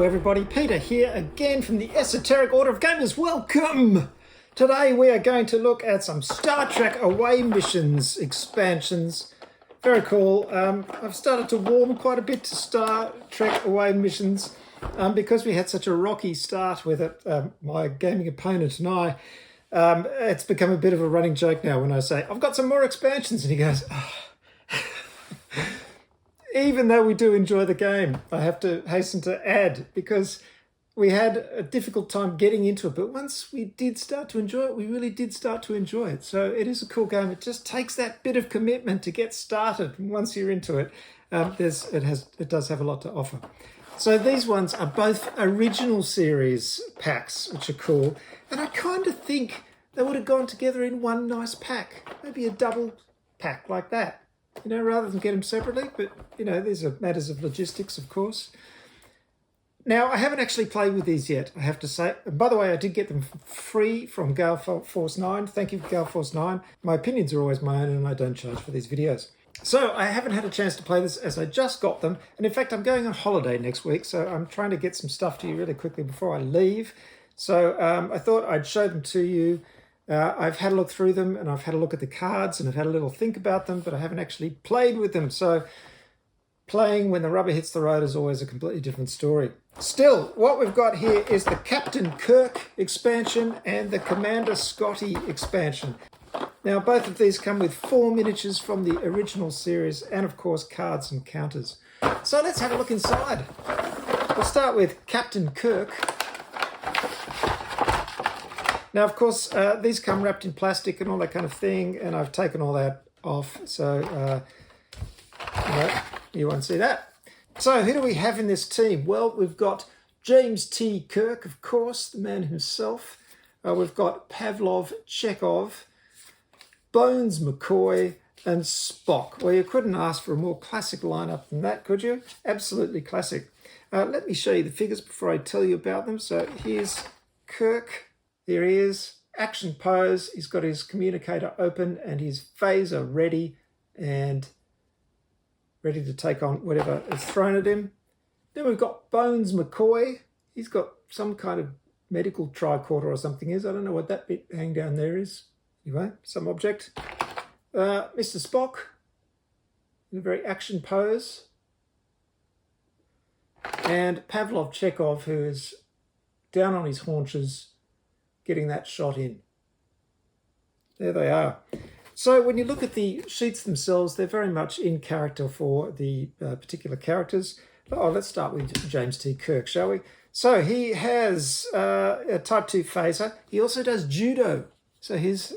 everybody, Peter here again from the Esoteric Order of Gamers. Welcome! Today we are going to look at some Star Trek Away missions expansions. Very cool. I've started to warm quite a bit to Star Trek Away missions because we had such a rocky start with it. My gaming opponent and I, it's become a bit of a running joke now when I say, I've got some more expansions, and he goes, oh. Even though we do enjoy the game, I have to hasten to add, because we had a difficult time getting into it, but once we did start to enjoy it, we really did start to enjoy it. So it is a cool game. It just takes that bit of commitment to get started. And once you're into it, it does have a lot to offer. So these ones are both original series packs, which are cool. And I kind of think they would have gone together in one nice pack, maybe a double pack like that. You know, rather than get them separately, but, you know, these are matters of logistics, of course. Now, I haven't actually played with these yet, I have to say. And by the way, I did get them free from Gale Force 9. Thank you, Gale Force 9. My opinions are always my own, and I don't charge for these videos. So I haven't had a chance to play this as I just got them. And in fact, I'm going on holiday next week, so I'm trying to get some stuff to you really quickly before I leave. So I thought I'd show them to you. I've had a look through them, and I've had a look at the cards, and I've had a little think about them, but I haven't actually played with them. So playing when the rubber hits the road is always a completely different story. Still, what we've got here is the Captain Kirk expansion and the Commander Scotty expansion. Now, both of these come with 4 miniatures from the original series, and of course cards and counters. So let's have a look inside. We'll start with Captain Kirk. Now, of course, these come wrapped in plastic and all that kind of thing, and I've taken all that off, so you won't see that. So who do we have in this team? Well, we've got James T. Kirk, of course, the man himself. We've got Pavlov, Chekhov, Bones McCoy, and Spock. Well, you couldn't ask for a more classic lineup than that, could you? Absolutely classic. Let me show you the figures before I tell you about them. So here's Kirk. There he is, action pose. He's got his communicator open and his phaser ready and ready to take on whatever is thrown at him. Then we've got Bones McCoy. He's got some kind of medical tricorder or something is. I don't know what that bit hanging down there is. Anyway, some object. Mr. Spock, in a very action pose. And Pavlov Chekhov, who is down on his haunches, getting that shot in. There they are. So when you look at the sheets themselves, they're very much in character for the particular characters. Oh, let's start with James T. Kirk, shall we? So he has a Type 2 phaser. He also does judo. So his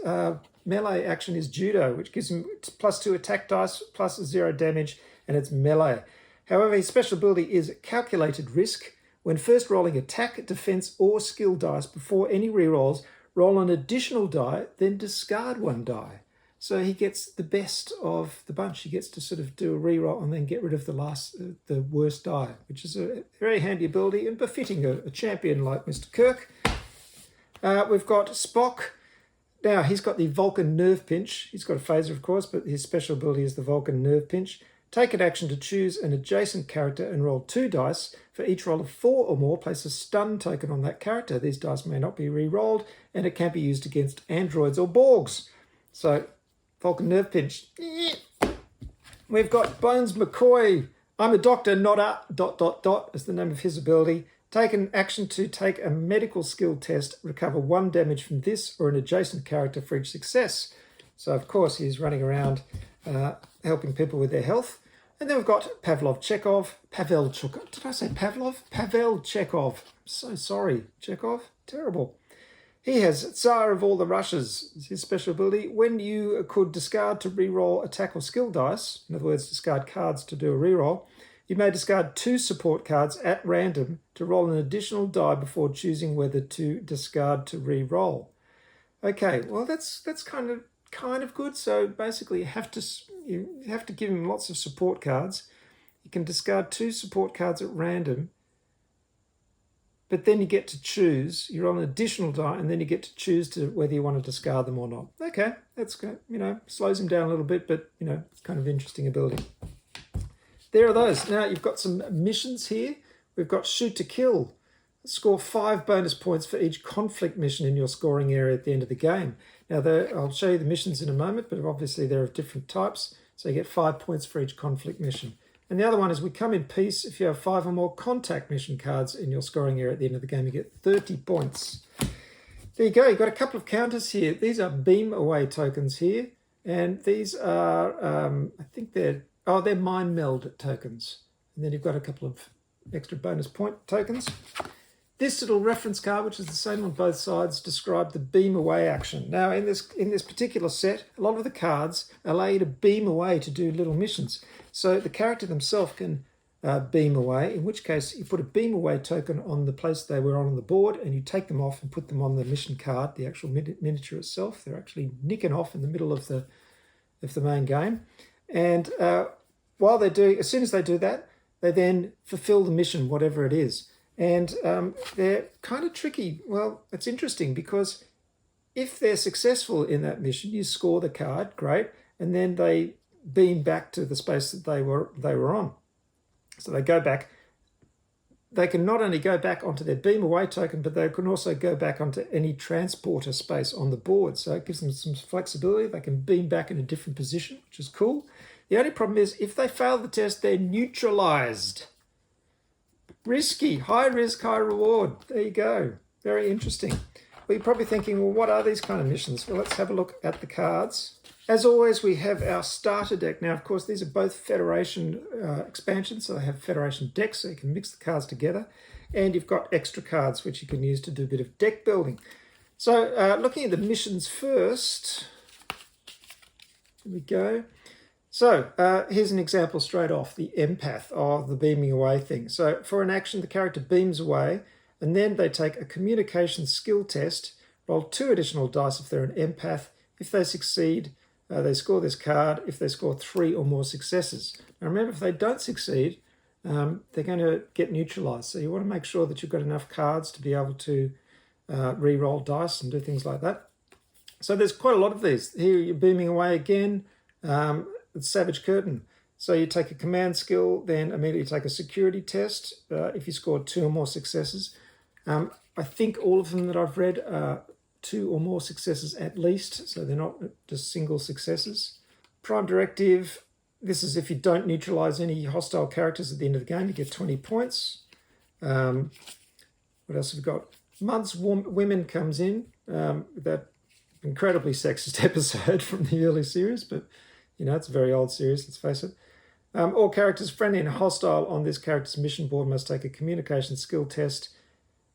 melee action is judo, which gives him +2 attack dice, +0 damage, and it's melee. However, his special ability is calculated risk. When first rolling attack, defense, or skill dice before any rerolls, roll an additional die, then discard 1 die. So he gets the best of the bunch. He gets to sort of do a reroll and then get rid of the worst die, which is a very handy ability and befitting a champion like Mr. Kirk. We've got Spock. Now, he's got the Vulcan Nerve Pinch. He's got a phaser, of course, but his special ability is the Vulcan Nerve Pinch. Take an action to choose an adjacent character and roll 2 dice. For each roll of 4 or more, place a stun token on that character. These dice may not be re-rolled, and it can be used against androids or Borgs. So, Vulcan Nerve Pinch. We've got Bones McCoy. I'm a doctor, not a ... is the name of his ability. Take an action to take a medical skill test. Recover 1 damage from this or an adjacent character for each success. So, of course, he's running around helping people with their health. And then we've got Pavlov Chekhov. Pavel Chekhov. Did I say Pavlov? Pavel Chekhov. I'm so sorry, Chekhov. Terrible. He has Tsar of all the Russias. It's his special ability. When you could discard to reroll attack or skill dice, in other words, discard cards to do a reroll, you may discard 2 support cards at random to roll an additional die before choosing whether to discard to reroll. Okay, well that's kind of good. So basically, you have to give him lots of support cards. You can discard 2 support cards at random, but then you get to choose. You roll an additional die, and then you get to choose to whether you want to discard them or not. Okay, that's good. You know, slows him down a little bit, but you know, it's kind of interesting ability. There are those. Now you've got some missions here. we've got shoot to kill. Score 5 bonus points for each conflict mission in your scoring area at the end of the game. Now, I'll show you the missions in a moment, but obviously they're of different types. So you get 5 points for each conflict mission. And the other one is we come in peace. If you have 5 or more contact mission cards in your scoring area at the end of the game, you get 30 points. There you go. You've got a couple of counters here. These are beam away tokens here. And these are, I think they're mind meld tokens. And then you've got a couple of extra bonus point tokens. This little reference card, which is the same on both sides, describes the beam away action. Now, in this particular set, a lot of the cards allow you to beam away to do little missions. So the character themselves can beam away, in which case you put a beam away token on the place they were on the board and you take them off and put them on the mission card, the actual miniature itself. They're actually nicking off in the middle of the main game. And while they do, as soon as they do that, they then fulfill the mission, whatever it is. And they're kind of tricky. Well, it's interesting because if they're successful in that mission, you score the card, great, and then they beam back to the space that they were on. So they go back. They can not only go back onto their beam away token, but they can also go back onto any transporter space on the board. So it gives them some flexibility. They can beam back in a different position, which is cool. The only problem is if they fail the test, they're neutralized. Risky, high risk, high reward. There you go. Very interesting. Well, you're probably thinking, well, what are these kind of missions? Well, let's have a look at the cards. As always, we have our starter deck. Now, of course, these are both Federation expansions, so they have Federation decks, so you can mix the cards together. And you've got extra cards, which you can use to do a bit of deck building. So, looking at the missions first. Here we go. So here's an example straight off, the empath of the beaming away thing. So for an action, the character beams away, and then they take a communication skill test, roll 2 additional dice if they're an empath. If they succeed, they score this card. If they score 3 or more successes. Now remember, if they don't succeed, they're going to get neutralized. So you want to make sure that you've got enough cards to be able to re-roll dice and do things like that. So there's quite a lot of these. Here you're beaming away again. It's Savage Curtain. So you take a command skill, then immediately take a security test if you score 2 or more successes. I think all of them that I've read are 2 or more successes at least, so they're not just single successes. Prime Directive, this is if you don't neutralize any hostile characters at the end of the game, you get 20 points. What else have we got? Months Women comes in with that incredibly sexist episode from the early series, but you know, it's a very old series, let's face it. All characters friendly and hostile on this character's mission board must take a communication skill test.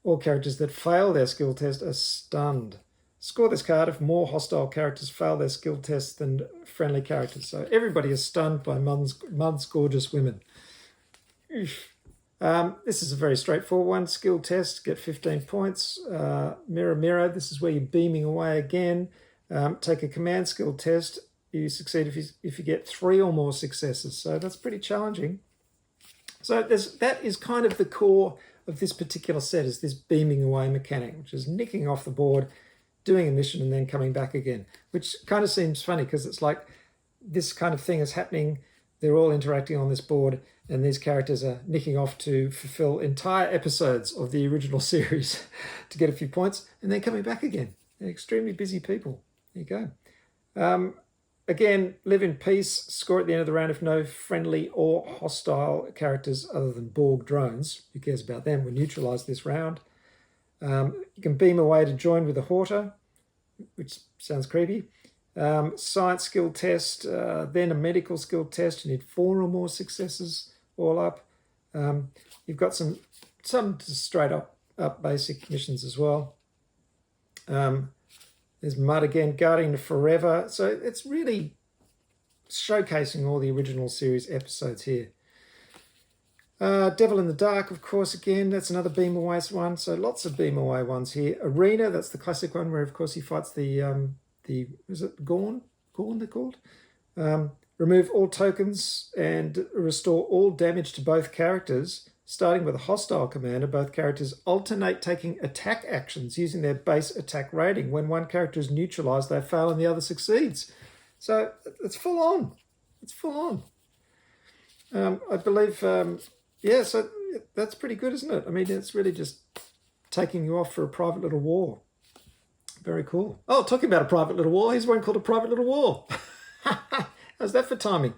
All characters that fail their skill test are stunned. Score this card if more hostile characters fail their skill tests than friendly characters. So everybody is stunned by Mud's gorgeous women. This is a very straightforward one. Skill test, get 15 points. Mirror, mirror, this is where you're beaming away again. Take a command skill test. You succeed if you get 3 or more successes. So that's pretty challenging. So that is kind of the core of this particular set, is this beaming away mechanic, which is nicking off the board, doing a mission, and then coming back again, which kind of seems funny because it's like this kind of thing is happening. They're all interacting on this board, and these characters are nicking off to fulfill entire episodes of the original series to get a few points, and then coming back again. They're extremely busy people. There you go. Again, live in peace. Score at the end of the round if no friendly or hostile characters other than Borg drones. Who cares about them? We neutralise this round. You can beam away to join with a Horta, which sounds creepy. Science skill test, then a medical skill test. You need 4 or more successes all up. You've got some straight up basic missions as well. There's Mud again, Guardian of Forever. So it's really showcasing all the original series episodes here. Devil in the Dark, of course, again, that's another beam away one. So lots of beam away ones here. Arena, that's the classic one where, of course, he fights the is it Gorn? Gorn they're called? Remove all tokens and restore all damage to both characters. Starting with a hostile commander, both characters alternate taking attack actions using their base attack rating. When one character is neutralized, they fail and the other succeeds. So it's full on. It's full on. I believe, so that's pretty good, isn't it? I mean, it's really just taking you off for a private little war. Very cool. Oh, talking about a private little war, here's one called a private little war. How's that for timing?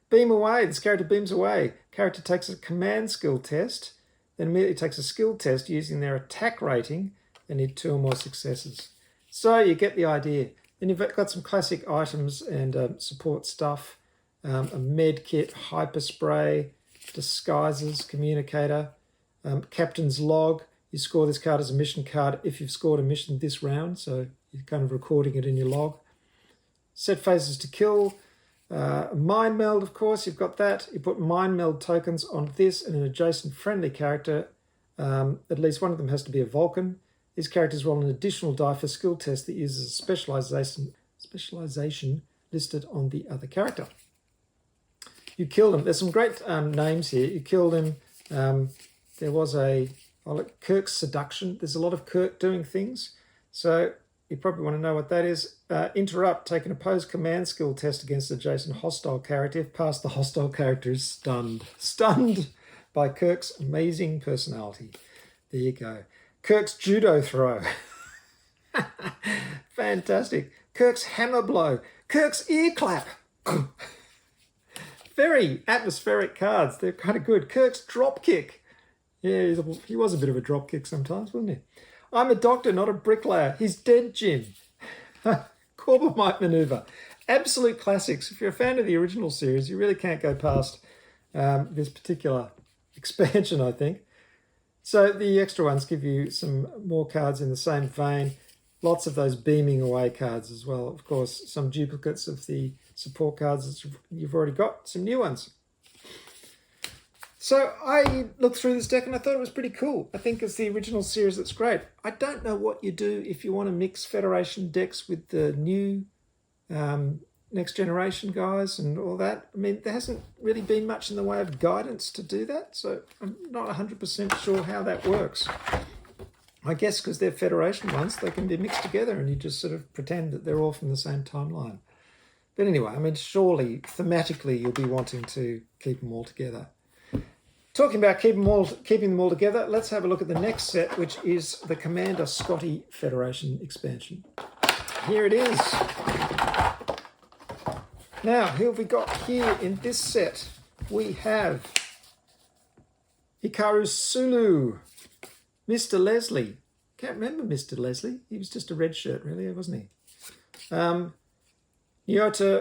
Beam away. This character beams away. Character takes a command skill test, then immediately takes a skill test using their attack rating. They need 2 or more successes. So you get the idea. Then you've got some classic items and support stuff. A med kit, hyper spray, disguises, communicator, captain's log. You score this card as a mission card if you've scored a mission this round, so you're kind of recording it in your log. Set phases to kill. Mind meld, of course, you've got that. You put mind meld tokens on this and an adjacent friendly character. At least one of them has to be a Vulcan. These characters roll an additional die for skill test that uses a specialization listed on the other character. You kill them. There's some great names here. You kill them. There was Kirk's seduction. There's a lot of Kirk doing things. So you probably want to know what that is. Interrupt. Take an opposed command skill test against adjacent hostile character. If passed, the hostile character is stunned. Stunned by Kirk's amazing personality. There you go. Kirk's judo throw. Fantastic. Kirk's hammer blow. Kirk's ear clap. Very atmospheric cards. They're kind of good. Kirk's drop kick. Yeah, he was a bit of a drop kick sometimes, wasn't he? I'm a doctor, not a bricklayer. He's dead, Jim. Corbomite maneuver. Absolute classics. If you're a fan of the original series, you really can't go past this particular expansion, I think. So the extra ones give you some more cards in the same vein. Lots of those beaming away cards as well. Of course, some duplicates of the support cards that you've already got. Some new ones. So I looked through this deck and I thought it was pretty cool. I think it's the original series that's great. I don't know what you do if you want to mix Federation decks with the new next generation guys and all that. I mean, there hasn't really been much in the way of guidance to do that, so I'm not 100% sure how that works. I guess because they're Federation ones, they can be mixed together and you just sort of pretend that they're all from the same timeline. But anyway, I mean, surely thematically you'll be wanting to keep them all together. Talking about keeping them all together, let's have a look at the next set, which is the Commander Scotty Federation expansion. Here it is. Now, who have we got here in this set? We have Hikaru Sulu, Mr. Leslie. Can't remember Mr. Leslie. He was just a red shirt, really, wasn't he? Nyota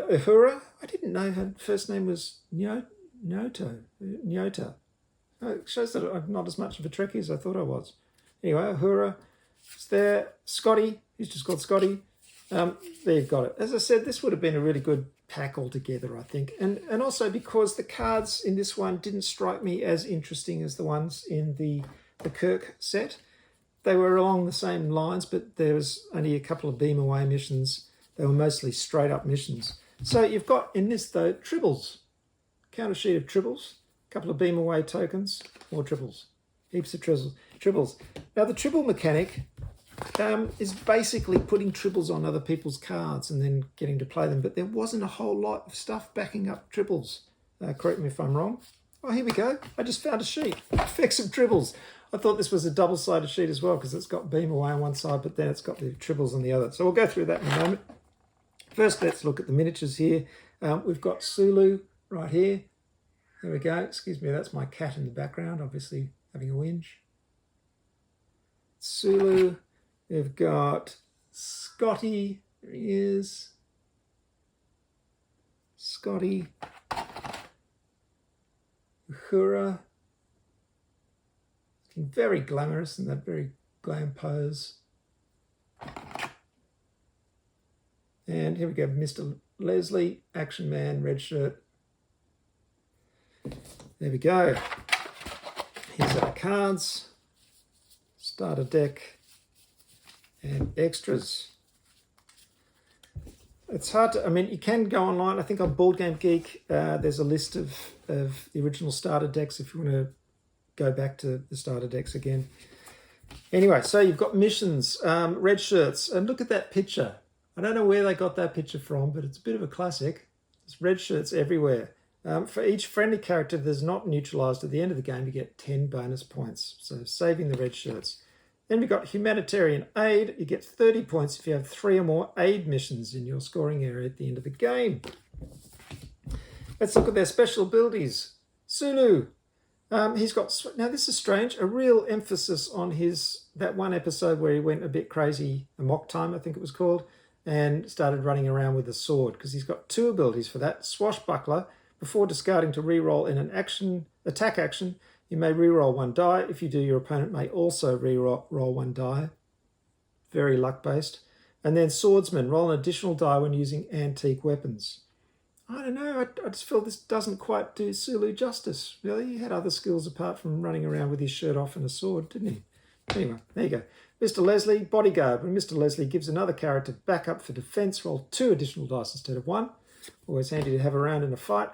Uhura. I didn't know her first name was Nyota. Oh, it shows that I'm not as much of a Trekkie as I thought I was. Anyway, Uhura is there. Scotty, he's just called Scotty. There you've got it. As I said, this would have been a really good pack altogether, I think. And also because the cards in this one didn't strike me as interesting as the ones in the Kirk set. They were along the same lines, but there was only a couple of beam away missions. They were mostly straight up missions. So you've got in this, though, Tribbles. Counter sheet of Tribbles. A couple of beam away tokens. More Tribbles. Heaps of Tribbles. Now, the Tribble mechanic is basically putting Tribbles on other people's cards and then getting to play them. But there wasn't a whole lot of stuff backing up Tribbles. Correct me if I'm wrong. Oh, here we go. I just found a sheet. Effects of Tribbles. I thought this was a double-sided sheet as well because it's got beam away on one side, but then it's got the Tribbles on the other. So we'll go through that in a moment. First, let's look at the miniatures here. We've got Sulu right here. There we go. Excuse me, that's my cat in the background, obviously having a whinge. Sulu. We've got Scotty. There he is. Scotty. Uhura. Looking very glamorous in that very glam pose. And here we go, Mr. Leslie, Action Man, red shirt. There we go. Here's our cards, starter deck, and extras. It's hard to, I mean, you can go online. I think on Board Game Geek, there's a list of the original starter decks if you want to go back to the starter decks again. Anyway, so you've got missions, red shirts, and look at that picture. I don't know where they got that picture from, but it's a bit of a classic. There's red shirts everywhere. For each friendly character that is not neutralised at the end of the game, you get 10 bonus points. So saving the red shirts. Then we've got humanitarian aid. You get 30 points if you have 3 or more aid missions in your scoring area at the end of the game. Let's look at their special abilities. Sulu. He's got, now this is strange, a real emphasis on that one episode where he went a bit crazy, a mock time I think it was called, and started running around with a sword, because he's got 2 abilities for that. Swashbuckler. Before discarding to reroll in an attack action, you may reroll 1 die. If you do, your opponent may also reroll 1 die. Very luck-based. And then Swordsman. Roll an additional die when using antique weapons. I don't know. I just feel this doesn't quite do Sulu justice, really. He had other skills apart from running around with his shirt off and a sword, didn't he? Anyway, there you go. Mr. Leslie, Bodyguard. When Mr. Leslie gives another character backup for defense, roll 2 additional dice instead of 1. Always handy to have around in a fight.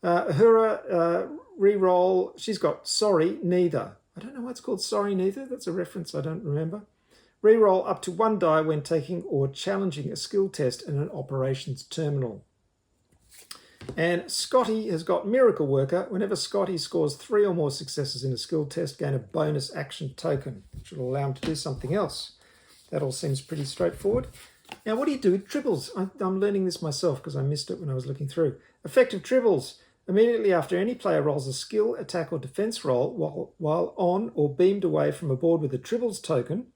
Uhura, reroll. She's got Sorry Neither. I don't know why it's called Sorry Neither. That's a reference I don't remember. Reroll up to 1 die when taking or challenging a skill test in an operations terminal. And Scotty has got Miracle Worker. Whenever Scotty scores 3 or more successes in a skill test, gain a bonus action token, which will allow him to do something else. That all seems pretty straightforward. Now, what do you do with tribbles? I'm learning this myself because I missed it when I was looking through. Effective tribbles. Immediately after any player rolls a skill, attack, or defense roll while on or beamed away from a board with a tribbles token,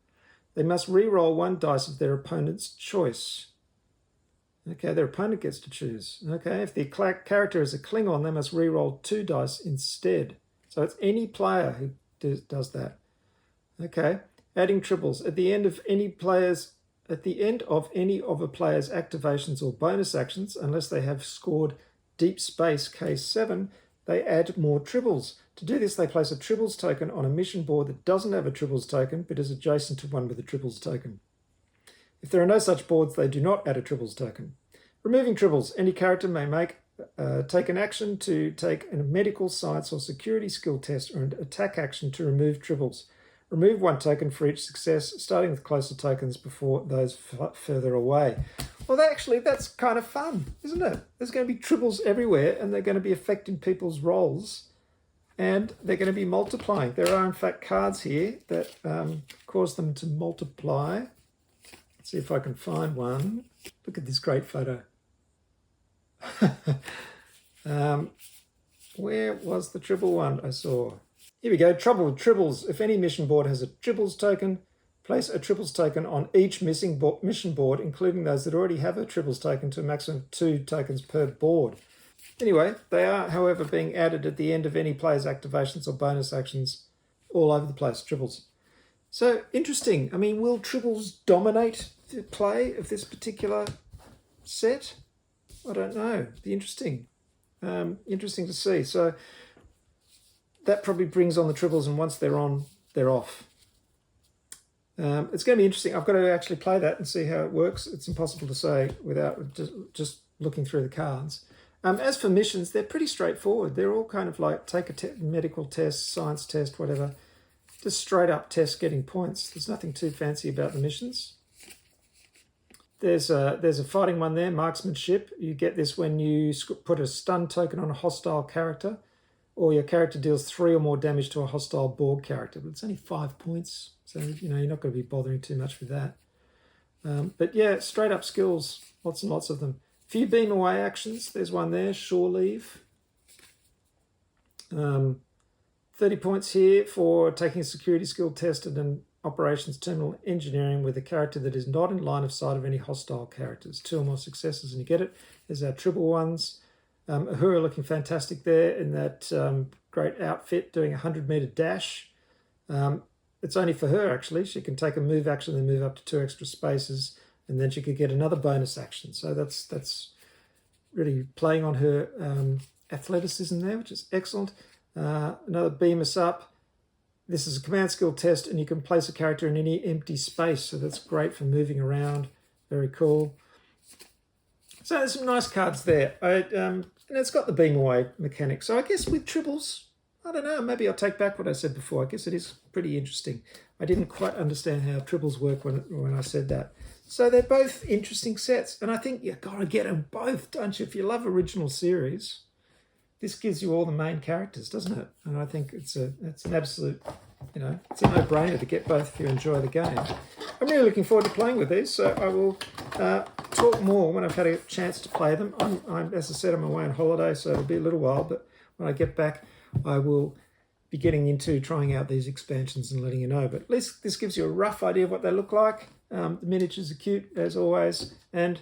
they must re-roll 1 dice of their opponent's choice. Okay, their opponent gets to choose. Okay, if the character is a Klingon, they must re-roll 2 dice instead. So it's any player who does that. Okay, adding tribbles. At the end of any of a player's activations or bonus actions, unless they have scored Deep Space Case 7, they add more tribbles. To do this, they place a tribbles token on a mission board that doesn't have a tribbles token, but is adjacent to one with a tribbles token. If there are no such boards, they do not add a tribbles token. Removing tribbles. Any character may take an action to take a medical, science, or security skill test, or an attack action to remove tribbles. Remove 1 token for each success, starting with closer tokens before those further away. Well, that's kind of fun, isn't it? There's going to be tribbles everywhere, and they're going to be affecting people's rolls, and they're going to be multiplying. There are, in fact, cards here that cause them to multiply. Let's see if I can find one. Look at this great photo. Where was the tribble one I saw? Here we go. Trouble with tribbles. If any mission board has a tribbles token, place a tribbles token on each mission board, including those that already have a tribbles token, to a maximum of 2 tokens per board. Anyway, they are, however, being added at the end of any player's activations or bonus actions all over the place, tribbles. So, interesting. I mean, will tribbles dominate the play of this particular set? I don't know. It'd be interesting. Interesting to see. So, that probably brings on the tribbles, and once they're on, they're off. It's going to be interesting. I've got to actually play that and see how it works. It's impossible to say without just looking through the cards. As for missions, they're pretty straightforward. They're all kind of like take a medical test, science test, whatever. Just straight up test getting points. There's nothing too fancy about the missions. There's a fighting one there, marksmanship. You get this when you put a stun token on a hostile character, or your character deals 3 or more damage to a hostile board character. But it's only 5 points, so you're not going to be bothering too much with that. But yeah, straight up skills, lots and lots of them. Few beam away actions. There's one there, shore leave. 30 points here for taking a security skill test at an operations terminal engineering with a character that is not in line of sight of any hostile characters. 2 or more successes and you get it. There's our tribble ones. Uhura looking fantastic there in that great outfit, doing a 100-meter dash. It's only for her, actually. She can take a move action and move up to 2 extra spaces, and then she could get another bonus action. So that's really playing on her athleticism there, which is excellent. Another beam us up. This is a command skill test, and you can place a character in any empty space, so that's great for moving around. Very cool. So there's some nice cards there. And it's got the beam away mechanic. So I guess with tribbles, I don't know, maybe I'll take back what I said before. I guess it is pretty interesting. I didn't quite understand how tribbles work when I said that. So they're both interesting sets, and I think you've got to get them both, don't you? If you love original series, this gives you all the main characters, doesn't it? And I think it's an absolute, it's a no-brainer to get both if you enjoy the game. I'm really looking forward to playing with these, so I will talk more when I've had a chance to play them. As I said, I'm away on holiday, so it'll be a little while, but when I get back, I will be getting into trying out these expansions and letting you know. But at least this gives you a rough idea of what they look like. The miniatures are cute, as always. And,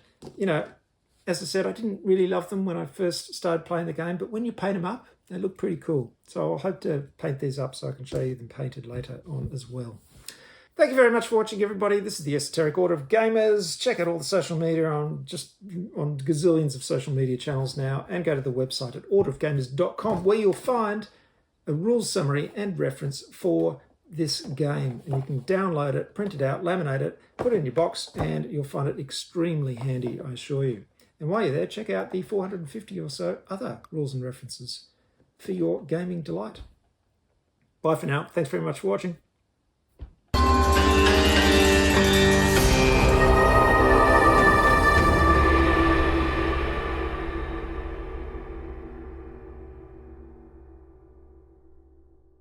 as I said, I didn't really love them when I first started playing the game, but when you paint them up, they look pretty cool. So I'll hope to paint these up so I can show you them painted later on as well. Thank you very much for watching, everybody. This is the Esoteric Order of Gamers. Check out all the social media on gazillions of social media channels now, and go to the website at orderofgamers.com, where you'll find a rules summary and reference for this game. And you can download it, print it out, laminate it, put it in your box, and you'll find it extremely handy, I assure you. And while you're there, check out the 450 or so other rules and references for your gaming delight. Bye for now. Thanks very much for watching.